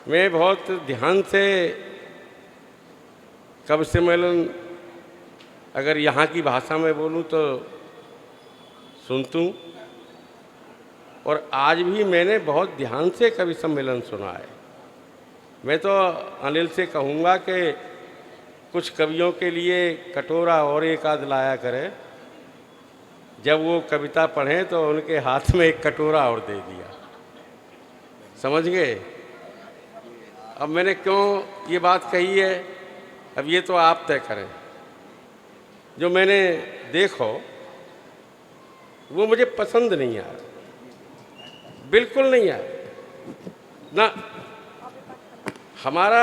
मैं बहुत ध्यान से कवि सम्मेलन अगर यहाँ की भाषा में बोलूँ तो सुनता हूँ, और आज भी मैंने बहुत ध्यान से कवि सम्मेलन सुना है। मैं तो अनिल से कहूँगा कि कुछ कवियों के लिए कटोरा और एक आध लाया करें। जब वो कविता पढ़ें तो उनके हाथ में एक कटोरा और दे दिया, समझ गए। अब मैंने क्यों ये बात कही है, अब ये तो आप तय करें। जो मैंने देखो वो मुझे पसंद नहीं आया, बिल्कुल नहीं आया ना। हमारा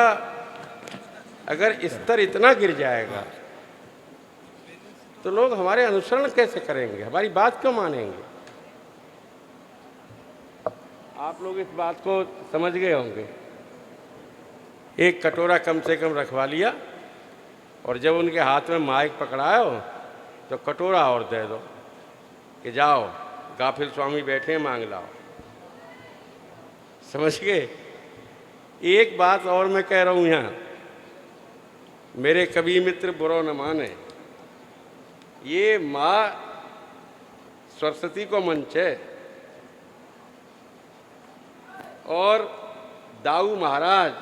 अगर स्तर इतना गिर जाएगा तो लोग हमारे अनुसरण कैसे करेंगे, हमारी बात क्यों मानेंगे। आप लोग इस बात को समझ गए होंगे। एक कटोरा कम से कम रखवा लिया, और जब उनके हाथ में माइक पकड़ाओ तो कटोरा और दे दो कि जाओ गाफिल स्वामी बैठे हैं, मांग लाओ। समझ गए। एक बात और मैं कह रहा हूँ यहाँ, मेरे कवि मित्र बुरा न माने, ये माँ सरस्वती को मंच है और दाऊ महाराज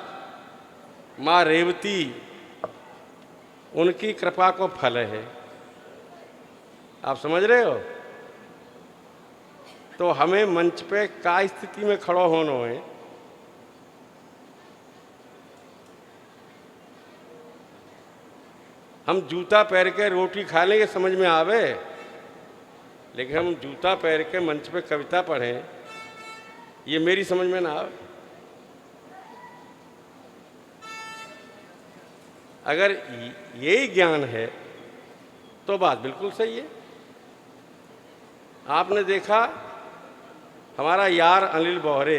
माँ रेवती उनकी कृपा को फल है। आप समझ रहे हो। तो हमें मंच पे क्या स्थिति में खड़ो होना है। हम जूता पहन के रोटी खा लेंगे समझ में आवे, लेकिन हम जूता पहन के मंच पे कविता पढ़ें, ये मेरी समझ में ना आवे। अगर यही ज्ञान है तो बात बिल्कुल सही है। आपने देखा हमारा यार अनिल बोहरे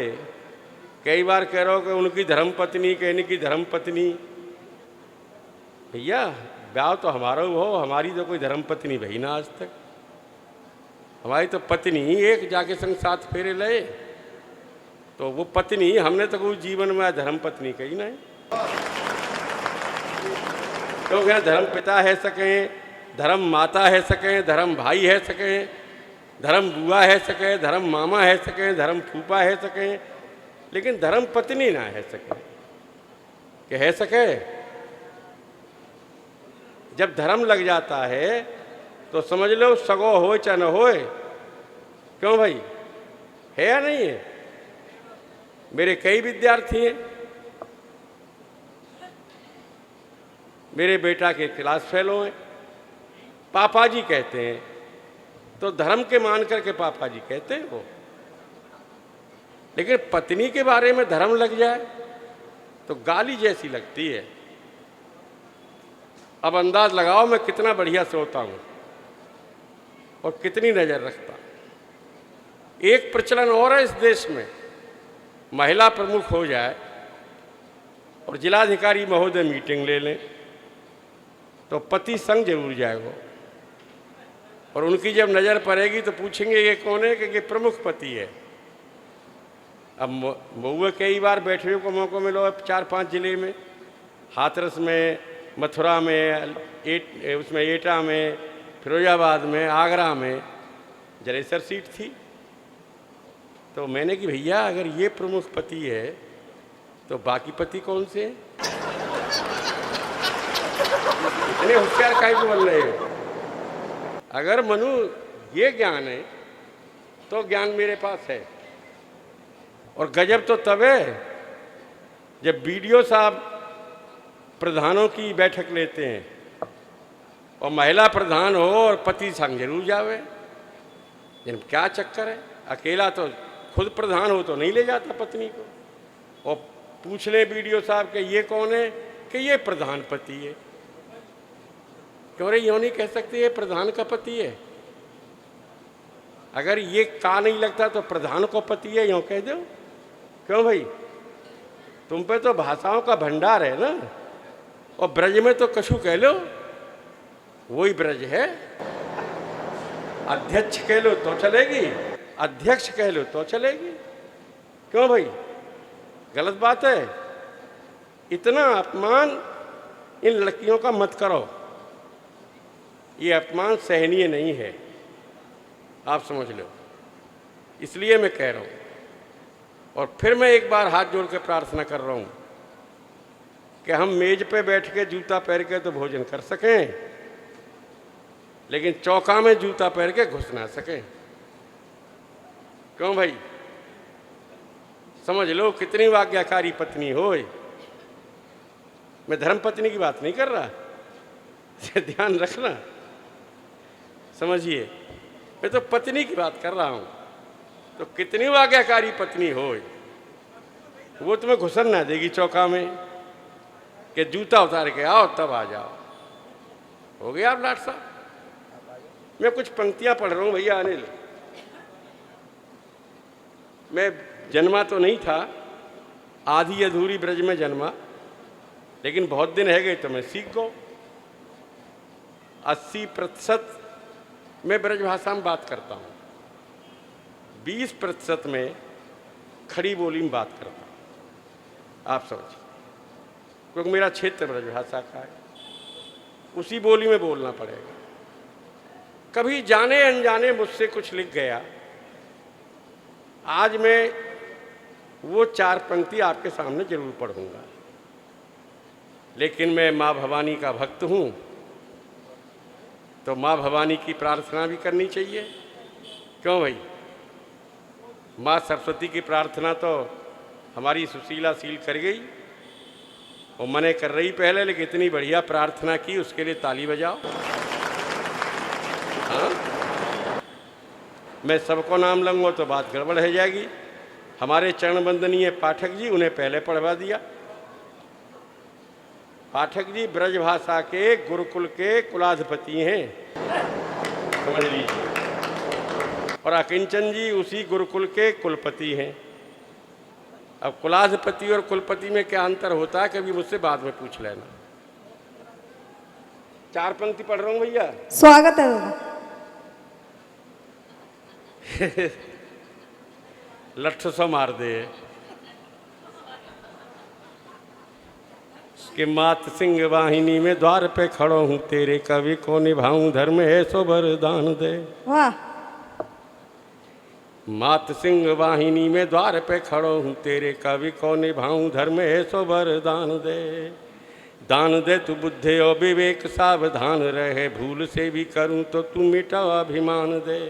कई बार कह रहा हो कि उनकी धर्मपत्नी, कहने की धर्मपत्नी। भैया ब्याह तो हमारा हो, हमारी तो कोई धर्मपत्नी भई ना आज तक। हमारी तो पत्नी ही एक जाके संग साथ फेरे लए, तो वो पत्नी हमने तो कोई जीवन में धर्मपत्नी कही नहीं। क्योंकि यहाँ धर्म पिता है सकें, धर्म माता है सकें, धर्म भाई है सकें, धर्म बुआ है सके, धर्म मामा है सके, धर्म फूफा है सके, लेकिन धर्म पत्नी ना है सके। कि है सके। जब धर्म लग जाता है तो समझ लो सगो हो चाहे न होए। क्यों भाई, है या नहीं है। मेरे कई विद्यार्थी हैं, मेरे बेटा के क्लास फेलो हैं, पापा जी कहते हैं, तो धर्म के मान करके पापा जी कहते हैं वो। लेकिन पत्नी के बारे में धर्म लग जाए तो गाली जैसी लगती है। अब अंदाज लगाओ मैं कितना बढ़िया सोता हूं और कितनी नजर रखता। एक प्रचलन और है इस देश में, महिला प्रमुख हो जाए और जिलाधिकारी महोदय मीटिंग ले लें तो पति संग जरूर जाएगा, और उनकी जब नज़र पड़ेगी तो पूछेंगे ये कौन है, कि ये प्रमुख पति है। अब महुआ कई बार बैठने को मौका मिलो, अब 4-5 जिले में, हाथरस में, मथुरा में, उसमें एटा में, फिरोजाबाद में, आगरा में जलेसर सीट थी। तो मैंने कि भैया अगर ये प्रमुख पति है तो बाकी पति कौन से हैं। इतने होशियार काहे को बन रहे हो। अगर मनु ये ज्ञान है तो ज्ञान मेरे पास है। और गजब तो तब है जब बीडीओ साहब प्रधानों की बैठक लेते हैं और महिला प्रधान हो और पति संग जरूर जावे। जिन क्या चक्कर है। अकेला तो खुद प्रधान हो तो नहीं ले जाता पत्नी को, और पूछ ले बीडीओ साहब के ये कौन है, कि ये प्रधान पति है। क्यों रे यूँ नहीं कह सकते ये प्रधान का पति है। अगर ये का नहीं लगता तो प्रधान को पति है यूँ कह दो। क्यों भाई, तुम पे तो भाषाओं का भंडार है ना। और ब्रज में तो कछु कह लो, वही ब्रज है। अध्यक्ष कह लो तो चलेगी, अध्यक्ष कह लो तो चलेगी। क्यों भाई, गलत बात है। इतना अपमान इन लड़कियों का मत करो, ये अपमान सहनीय नहीं है, आप समझ लो। इसलिए मैं कह रहा हूँ, और फिर मैं एक बार हाथ जोड़ के प्रार्थना कर रहा हूँ कि हम मेज पे बैठ के जूता पहन के तो भोजन कर सकें, लेकिन चौका में जूता पहन के घुस ना सकें। क्यों भाई? समझ लो कितनी आज्ञाकारी पत्नी हो। मैं धर्म पत्नी की बात नहीं कर रहा, ध्यान रखना, समझिए, मैं तो पत्नी की बात कर रहा हूं। तो कितनी आज्ञाकारी पत्नी हो, वो तुम्हें घुसन ना देगी चौका में कि जूता उतार के आओ तब आ जाओ। हो गया आप लाट साहब? मैं कुछ पंक्तियां पढ़ रहा हूं भैया, अनिल। मैं जन्मा तो नहीं था, आधी अधूरी ब्रज में जन्मा, लेकिन बहुत दिन है गए तो मैं सीख गो। 80% मैं ब्रज भाषा में बात करता हूँ, 20% में खड़ी बोली में बात करता हूँ, आप समझिए, क्योंकि मेरा क्षेत्र ब्रज भाषा का है, उसी बोली में बोलना पड़ेगा। कभी जाने अनजाने मुझसे कुछ लिख गया, आज मैं वो 4 पंक्ति आपके सामने जरूर पढ़ूंगा, लेकिन मैं माँ भवानी का भक्त हूँ, तो माँ भवानी की प्रार्थना भी करनी चाहिए। क्यों भाई? माँ सरस्वती की प्रार्थना तो हमारी सुशीला सील कर गई, और मने कर रही पहले, लेकिन इतनी बढ़िया प्रार्थना की, उसके लिए ताली बजाओ। हाँ, मैं सबको नाम लूंगा तो बात गड़बड़ हो जाएगी। हमारे चरण वंदनीय पाठक जी, उन्हें पहले पढ़वा दिया। पाठक जी ब्रज भाषा के गुरुकुल के कुलाधिपति हैं, समझ लीजिए, और अकिंचन जी उसी गुरुकुल के कुलपति हैं। अब कुलाधिपति और कुलपति में क्या अंतर होता है, कभी मुझसे बाद में पूछ लेना। 4 पंक्ति पढ़ रहा हूँ भैया। स्वागत है दादा। लठ सौ मार दे कि मात सिंह वाहिनी में द्वार पे खड़ो हूँ, तेरे कवि को निभाऊं धर्म है सो वरदान दे। वाह। मात सिंह वाहिनी में द्वार पे खड़ो हूँ, तेरे कवि को निभाऊं धर्म है सो वरदान दे। दान दे तू बुद्धि और विवेक सावधान रहे, भूल से भी करूं तो तू मिटा अभिमान दे।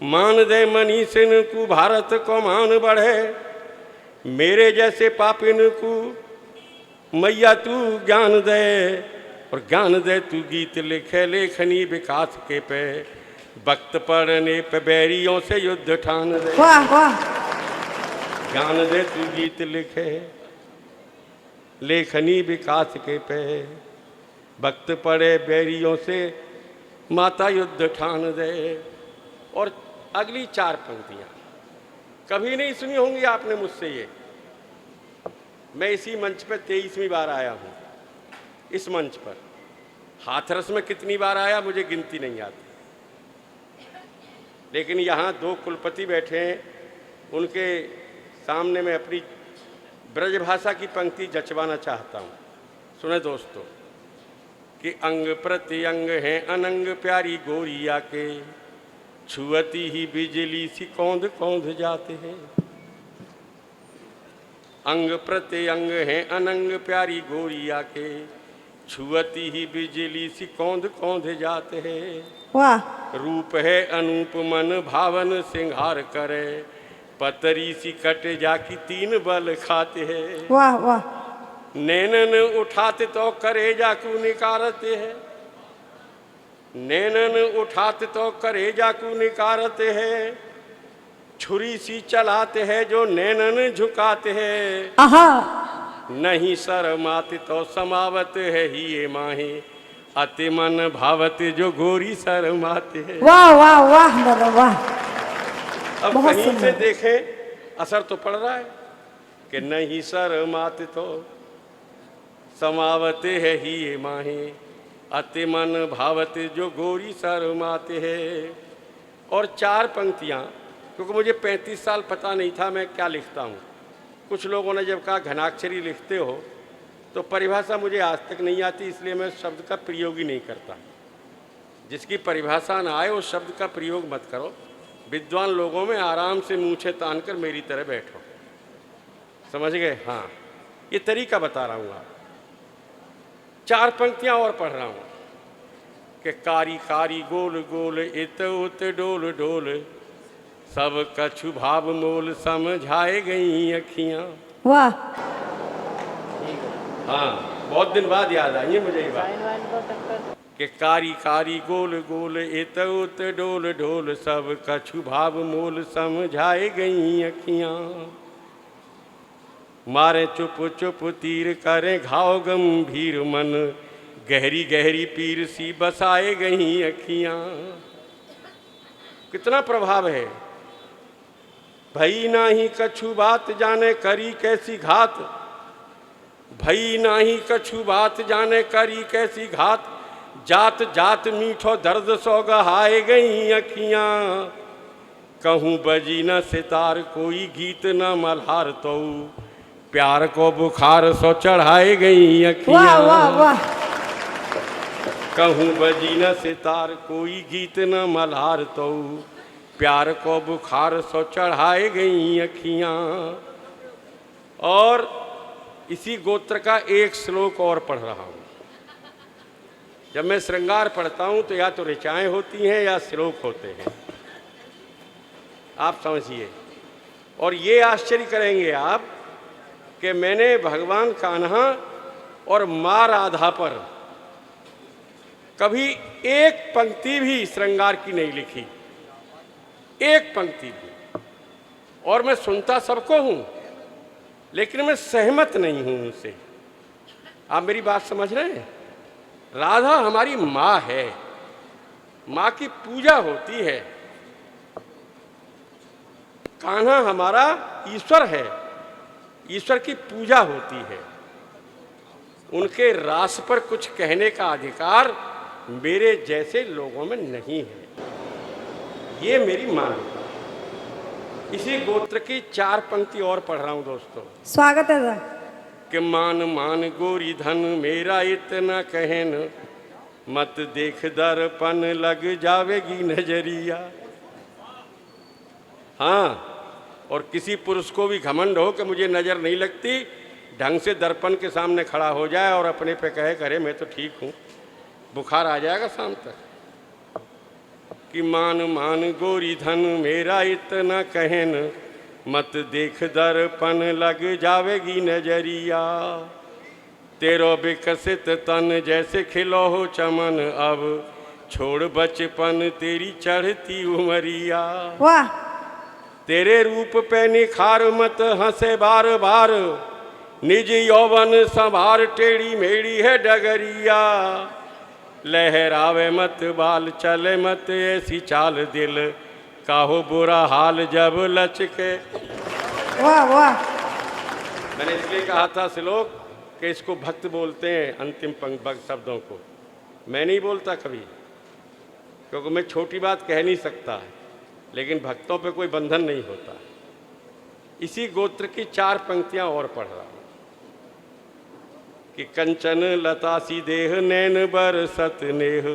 मान दे मनीषिन को भारत को मान बढ़े, मेरे जैसे पापिन को मैया तू ज्ञान दे। और ज्ञान दे तू गीत लिखे लेखनी विकास के पे, वक्त पढ़ने पे बैरियों से युद्ध ठान दे। वाह वाह। ज्ञान दे तू गीत लिखे लेखनी विकास के पे, वक्त पड़े बैरियों से माता युद्ध ठान दे। और अगली 4 पंक्तियां कभी नहीं सुनी होंगी आपने मुझसे ये। मैं इसी मंच पर 23वीं बार आया हूँ। इस मंच पर हाथरस में कितनी बार आया मुझे गिनती नहीं आती, लेकिन यहाँ 2 कुलपति बैठे हैं, उनके सामने मैं अपनी ब्रज भाषा की पंक्ति जचवाना चाहता हूँ। सुने दोस्तों कि अंग प्रति अंग है अनंग प्यारी गोरिया के, छुअती ही बिजली सी कौंध कौंध जाते हैं। अंग प्रति अंग है अनंग प्यारी गोरिया के, छुअती ही बिजली सी कौंध कौंध जाते हैं। वाह। रूप है अनूप मन भावन सिंगार करे, पतरी सी कट जाकी 3 बल खाते हैं। वाह वाह। नैनन उठाते तो करे जाकू निकारते हैं, नैनन उठाते तो करे जाकू निकारते हैं। छुरी सी चलाते हैं जो नैनन झुकाते हैं। आहा। नहीं शर्माते तो समावत है ही ये माहे, अति मन भावत जो गोरी शर्माते हैं। वाह वाह वाह दादा वाह। अब बहुत कहीं से सुंदर। देखें असर तो पड़ रहा है कि नहीं शर्माते तो समावते है ही ये माहे, अति मन भावत जो गोरी शर्माते हैं। और 4 पंक्तियां, क्योंकि मुझे 35 साल पता नहीं था मैं क्या लिखता हूँ, कुछ लोगों ने जब कहा घनाक्षरी लिखते हो, तो परिभाषा मुझे आज तक नहीं आती, इसलिए मैं शब्द का प्रयोग ही नहीं करता। जिसकी परिभाषा ना आए उस शब्द का प्रयोग मत करो। विद्वान लोगों में आराम से मूछें तान कर मेरी तरह बैठो। समझ गए? हाँ, ये तरीका बता रहा हूँ। आप 4 पंक्तियाँ और पढ़ रहा हूँ कि कारी कारी गोल गोल इत उत डोल डोल, सब कछु भाव मोल समझाए गई अखियाँ। वाह। हाँ, बहुत दिन बाद याद आई है मुझे ये बात कि कारी कारी गोल गोल इत उत डोल डोल, सब कछु भाव मोल समझाए गई अखियाँ। मारे चुप चुप तीर करें घाव गंभीर, मन गहरी गहरी पीर सी बसाए गई अखियाँ। कितना प्रभाव है। भई नाही कछु बात जाने करी कैसी घात, भई नाही कछु बात जाने करी कैसी घात, जात जात मीठो दर्द सो गहाए गई अखियाँ। कहूँ बजी न सितार कोई गीत न मल्हार, तो प्यार को बुखार सो चढ़ाए गई अखियाँ। वाह वाह वाह। कहूँ बजी न सितार कोई गीत न मल्हार, तो प्यार को बुखार सो चढ़ाए गई अखियाँ। और इसी गोत्र का एक श्लोक और पढ़ रहा हूँ। जब मैं श्रृंगार पढ़ता हूँ तो या तो ऋचाएँ होती हैं या श्लोक होते हैं, आप समझिए। और ये आश्चर्य करेंगे आप कि मैंने भगवान कान्हा और माँ राधा पर कभी एक पंक्ति भी श्रृंगार की नहीं लिखी, एक पंक्ति भी। और मैं सुनता सबको हूँ, लेकिन मैं सहमत नहीं हूँ उनसे। आप मेरी बात समझ रहे हैं? राधा हमारी माँ है, माँ की पूजा होती है। कान्हा हमारा ईश्वर है, ईश्वर की पूजा होती है। उनके रास पर कुछ कहने का अधिकार मेरे जैसे लोगों में नहीं है। ये मेरी मान्यता। इसी गोत्र की 4 पंक्ति और पढ़ रहा हूं दोस्तों। स्वागत है सर। कि मान मान गोरी धन मेरा इतना कहन, मत देख दर्पण लग जावेगी नजरिया। हाँ, और किसी पुरुष को भी घमंड हो कि मुझे नजर नहीं लगती, ढंग से दर्पण के सामने खड़ा हो जाए और अपने पे कहे करे मैं तो ठीक हूँ, बुखार आ जाएगा शाम तक। कि मान मान गोरी धन मेरा इतना कहन, मत देख दर्पण लग जावेगी नजरिया। तेरो विकसित तन जैसे खिलो हो चमन, अब छोड़ बचपन तेरी चढ़ती उमरिया। वाह। तेरे रूप पे निखार मत हंसे बार बार, निज यौवन संभार टेढ़ी मेढ़ी है डगरिया। लहरावे मत बाल चले मत ऐसी चाल, दिल काहो बुरा हाल जब लचके। वाह वाह। मैंने इसलिए कहा था श्लोक कि इसको भक्त बोलते हैं, अंतिम पंक्ति शब्दों को। मैं नहीं बोलता कभी, क्योंकि मैं छोटी बात कह नहीं सकता, लेकिन भक्तों पे कोई बंधन नहीं होता। इसी गोत्र की 4 पंक्तियां और पढ़ रहा हूं कि कंचन लता सी देह नैन बरसत नेह,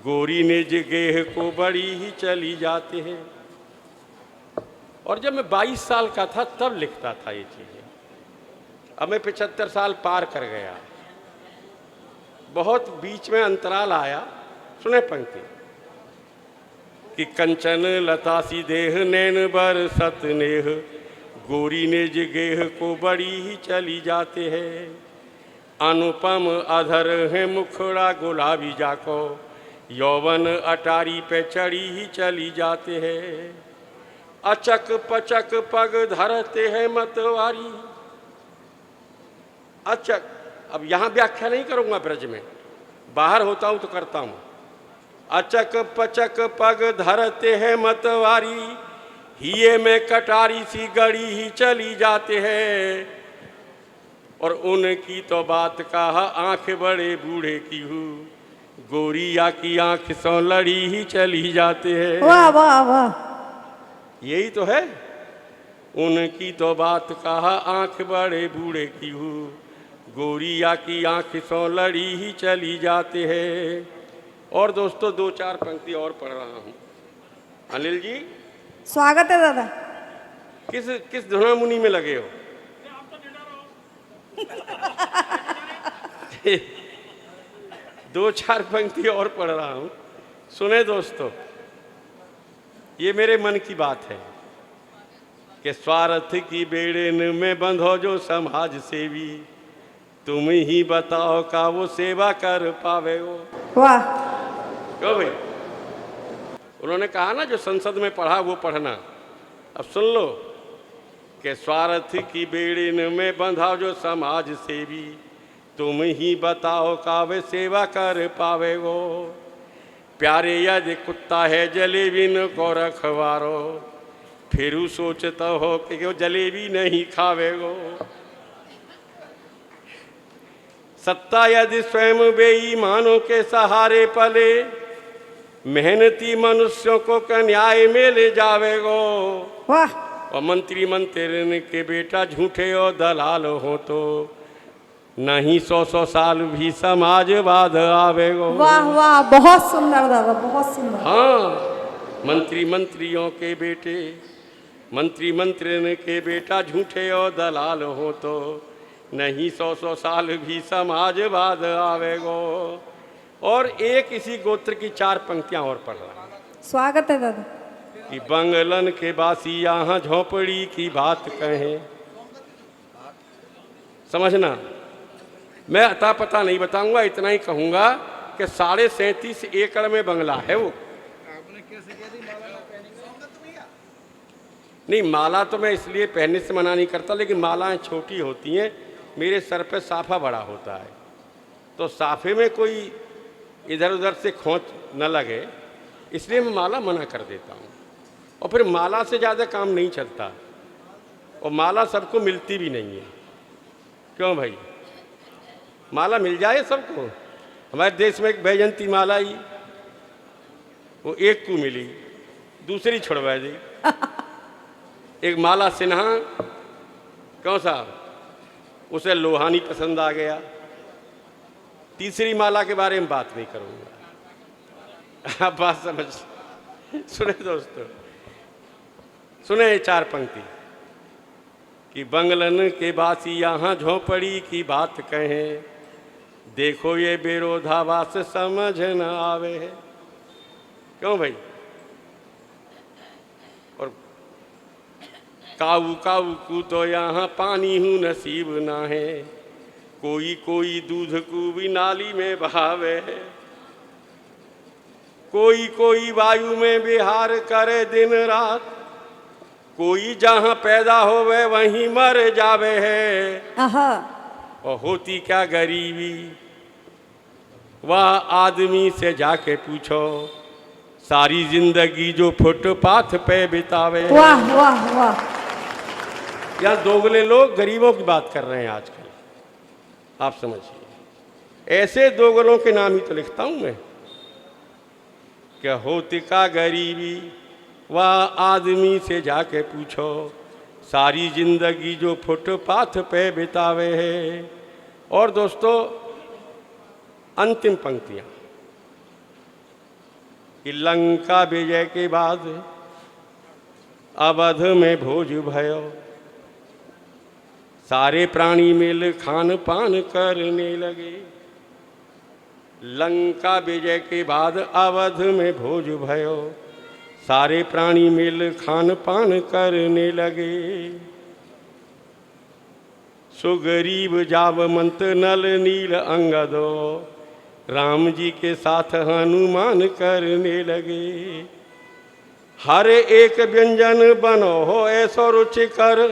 गोरी निज गेह को बड़ी ही चली जाते हैं। और जब मैं 22 साल का था तब लिखता था ये चीज़ें। अब मैं 75 साल पार कर गया, बहुत बीच में अंतराल आया। सुने पंक्ति कि कंचन लता सी देह नैन बरसत नेह, गोरी निज गेह को बड़ी ही चली जाते हैं। अनुपम अधर है मुखड़ा गुलाबी जाको, यौवन अटारी पे चढ़ी ही चली जाते हैं। अचक पचक पग धरते हैं मतवारी। अचक, अब यहाँ व्याख्या नहीं करूँगा ब्रज में, बाहर होता हूँ तो करता हूँ। अचक पचक पग धरते हैं मतवारी, हिये में कटारी सी गड़ी ही चली जाते हैं। और उनकी तो बात कहा आंख बड़े बूढ़े की हूँ, गोरिया की आंख सौ लड़ी ही चली जाते हैं। वाह वाह वाह। यही तो है। उनकी तो बात कहा आंख बड़े बूढ़े की हूँ, गोरिया की आंख सौ लड़ी ही चली जाते हैं। और दोस्तों दो चार पंक्ति और पढ़ रहा हूँ। अनिल जी स्वागत है दादा। किस किस धुना मुनि में लगे हो? दो चार पंक्ति और पढ़ रहा हूँ, सुने दोस्तों। ये मेरे मन की बात है कि स्वार्थ की बेड़न में बंधो जो समाज सेवी, तुम ही बताओ का वो सेवा कर पावे हो। वाह क्यों भाई? उन्होंने कहा ना जो संसद में पढ़ा वो पढ़ना। अब सुन लो कि स्वार्थ की बेड़न में बंधा जो समाज सेवी, तुम ही बताओ का वे सेवा कर पावे गो। प्यारे यदि कुत्ता है जलेबी न को रखवारो, फिर सोचता हो कि वो जलेबी नहीं खावेगो। सत्ता यदि स्वयं बेईमानों के सहारे पले, मेहनती मनुष्यों को न्याय में ले जावेगो। वाह और मंत्री मंत्री के बेटा झूठे और दलाल हो तो नहीं 100 साल भी समाजवाद आवेगो। वाह वाह, बहुत सुंदर दादा, बहुत सुंदर। हाँ, मंत्रियों के बेटे, मंत्री के बेटा झूठे और दलाल हो तो नहीं 100 साल भी समाजवाद आवेगो। और एक इसी गोत्र की चार पंक्तियां और पढ़ रहा हूं। स्वागत है दादा। कि बंगलन के बासी यहाँ झोपड़ी की बात कहें। समझना, मैं अता पता नहीं बताऊंगा, इतना ही कहूंगा कि 37.5 एकड़ में बंगला है वो। नहीं, माला तो मैं इसलिए पहनने से मना नहीं करता, लेकिन मालाएं छोटी होती हैं, मेरे सर पे साफा बड़ा होता है, तो साफे में कोई इधर उधर से खोंच न लगे, इसलिए मैं माला मना कर देता हूँ। और फिर माला से ज़्यादा काम नहीं चलता, और माला सबको मिलती भी नहीं है। क्यों भाई? माला मिल जाए सबको। हमारे देश में एक बैजंती माला आई, वो एक को मिली, दूसरी छुड़वा दी। एक माला सिन्हा, कौन सा, उसे लोहानी पसंद आ गया। तीसरी माला के बारे में बात नहीं करूंगा, आप बात समझ। सुने दोस्तों, सुने ये चार पंक्ति कि बंगलन के बासी यहाँ झोपड़ी की बात कहें, देखो ये विरोधाभास समझ न आवे। क्यों भाई? और काऊ काऊ को तो यहाँ पानी हूँ नसीब ना है, कोई कोई दूध को भी नाली में बहावे। कोई कोई वायु में विहार करे दिन रात, कोई जहाँ पैदा होवे वहीं मर जावे है। और होती क्या गरीबी, वह आदमी से जाके पूछो, सारी जिंदगी जो फुटपाथ पे बितावे। वाह वाह वाह। यहाँ दोगले लोग गरीबों की बात कर रहे हैं आजकल, आप समझिए। ऐसे दोगलों के नाम ही तो लिखता हूं मैं। क्या होती का गरीबी, वह आदमी से जाके पूछो, सारी जिंदगी जो फुटपाथ पे बितावे है। और दोस्तों अंतिम पंक्तियां कि लंका विजय के बाद अवध में भोज भयो, सारे प्राणी मिल खान पान करने लगे। लंका विजय के बाद अवध में भोज भयो, सारे प्राणी मिल खान पान करने लगे। सुग्रीव जावमंत नल नील अंगदो, राम जी के साथ हनुमान करने लगे। हर एक व्यंजन बनो हो ऐसो रुचिकर,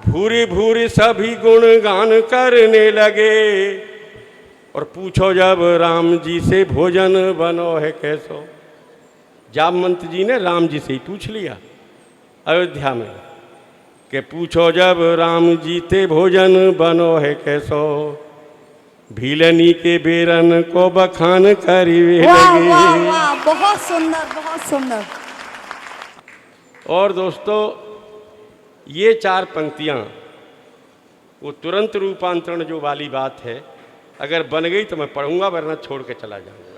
भूरी भूरी सभी गुण गान करने लगे। और पूछो जब राम जी से भोजन बनो है कैसो, जामवंत जी ने राम जी से ही पूछ लिया अयोध्या में कि पूछो जब राम जी ते भोजन बनो है कैसो, भीलनी के बेरन को बखान करिवे लगे। वाह वाह, बहुत सुंदर, बहुत सुंदर। और दोस्तों ये चार पंक्तियाँ वो तुरंत रूपांतरण जो वाली बात है, अगर बन गई तो मैं पढ़ूंगा, वरना छोड़ के चला जाऊंगा।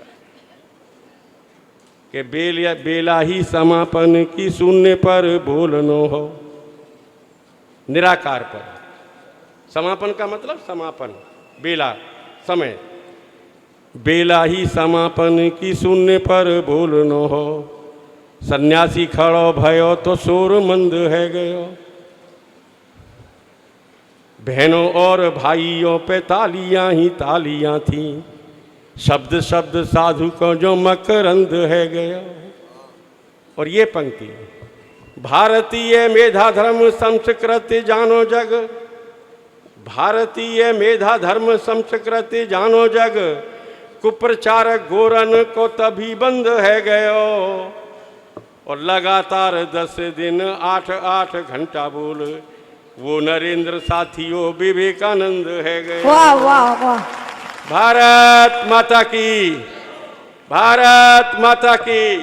कि बेला ही समापन की शून्य पर बोलनो हो, निराकार पर। समापन का मतलब समापन, बेला समय, बेला ही समापन की शून्य पर बोलनो हो, सन्यासी खड़ो भयो तो शोर मंद है गयो, बहनों और भाइयों पे तालियां ही तालियां थीं, शब्द शब्द साधु को जो मकरंद है गया। और ये पंक्ति, भारतीय मेधा धर्म संस्कृति जानो जग, भारतीय मेधा धर्म संस्कृति जानो जग, कुप्रचारक गोरन को तभी बंद है गयो। और लगातार 10 दिन 8-8 घंटा बोल, वो नरेंद्र साथियों विवेकानंद है गए। वाह वाह वाह। भारत माता की, भारत माता की।